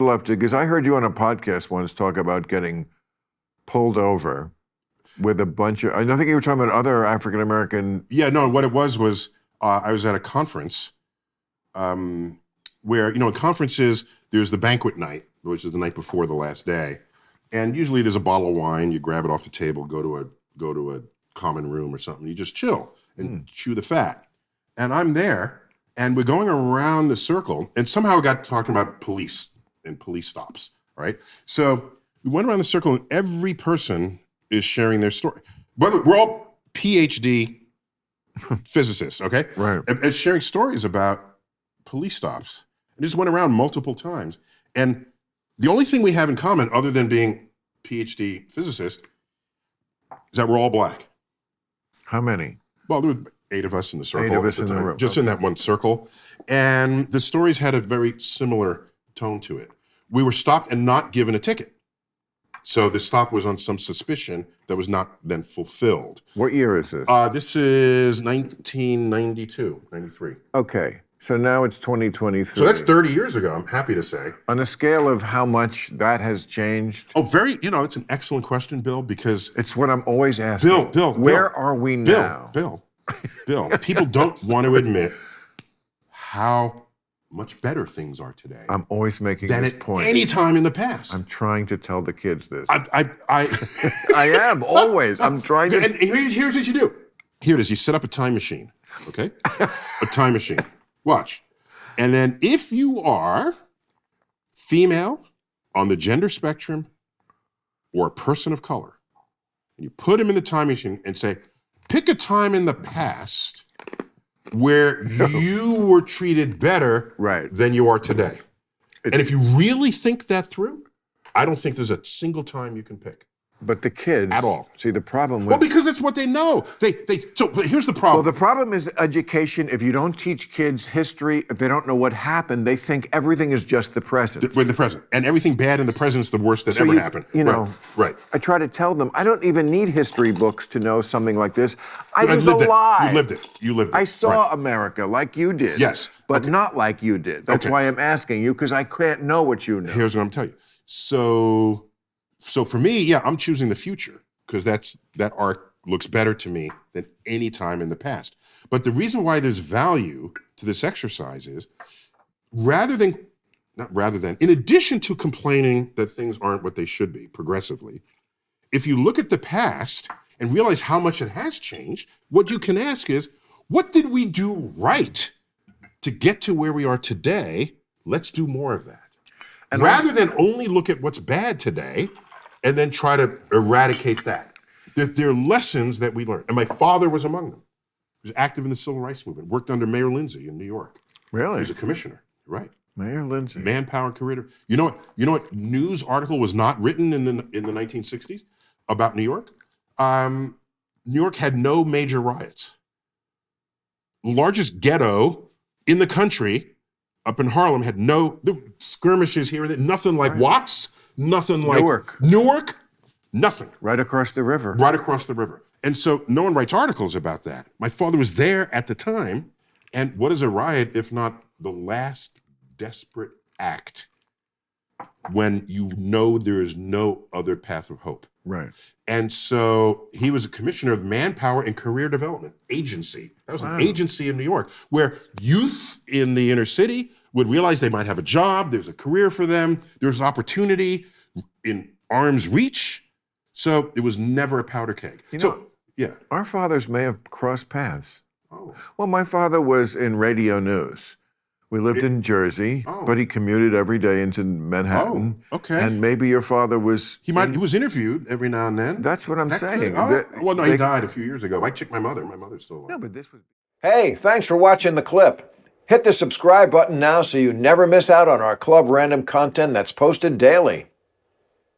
people have to, because I heard you on a podcast once talk about getting pulled over with a bunch of, I think you were talking about other African-American. Yeah, no, what it was I was at a conference where, in conferences, there's the banquet night, which is the night before the last day. And usually there's a bottle of wine, you grab it off the table, go to a common room or something, you just chill and chew the fat. And I'm there, and we're going around the circle, and somehow we got talking about police and police stops, right? So we went around the circle, and every person is sharing their story. We're all PhD physicists, okay? Right. And sharing stories about police stops. And just went around multiple times. And the only thing we have in common, other than being PhD physicists, is that we're all black. How many? Well, there were 8 of us in the circle. 8 of us in the room. Just in that one circle. And the stories had a very similar tone to it. We were stopped and not given a ticket. So the stop was on some suspicion that was not then fulfilled. What year is this? This is 1992, 93. Okay. So now it's 2023. So that's 30 years ago, I'm happy to say. On a scale of how much that has changed? Oh, it's an excellent question, Bill, because... It's what I'm always asking. Bill. Where are we now? Bill, people don't want to admit how much better things are today. I'm always making than this at point. any time in the past. I'm trying to tell the kids this. I am, always. I'm trying to... And here's what you do. Here it is. You set up a time machine, okay? A time machine. Watch. And then if you are female on the gender spectrum or a person of color, and you put them in the time machine and say, pick a time in the past where you were treated better than you are today. And if you really think that through, I don't think there's a single time you can pick. But the kids... At all. See, the problem with... Well, because that's what they know. But here's the problem. Well, the problem is education. If you don't teach kids history, if they don't know what happened, they think everything is just the present. With the present. And everything bad in the present is the worst that ever happened. Right. I try to tell them, I don't even need history books to know something like this. I was alive. You lived it. I saw America like you did. Yes. But not like you did. That's why I'm asking you, because I can't know what you know. Here's what I'm telling you. So for me, yeah, I'm choosing the future because that arc looks better to me than any time in the past. But the reason why there's value to this exercise is in addition to complaining that things aren't what they should be progressively, if you look at the past and realize how much it has changed, what you can ask is, what did we do right to get to where we are today? Let's do more of that. And rather than only look at what's bad today and then try to eradicate that. There are lessons that we learn. And my father was among them. He was active in the civil rights movement, worked under Mayor Lindsay in New York. Really? He was a commissioner, right? Mayor Lindsay. Manpower career. You know what news article was not written in the 1960s about New York? New York had no major riots. The largest ghetto in the country up in Harlem had no skirmishes here and there, nothing like Watts, nothing like Newark, nothing. Right across the river. Right across the river. And so no one writes articles about that. My father was there at the time, and what is a riot if not the last desperate act when you know there is no other path of hope? Right. And so he was a commissioner of Manpower and Career Development Agency. That was an agency in New York where youth in the inner city would realize they might have a job, there's a career for them, there's opportunity in arm's reach. So it was never a powder keg. Our fathers may have crossed paths. Oh. Well, my father was in radio news. We lived in Jersey, but he commuted every day into Manhattan. Oh, okay. And maybe your father was... He was interviewed every now and then. That's what I'm saying. He died a few years ago. I checked my mother. My mother's still alive. No, but this was... Hey, thanks for watching the clip. Hit the subscribe button now so you never miss out on our Club Random content that's posted daily.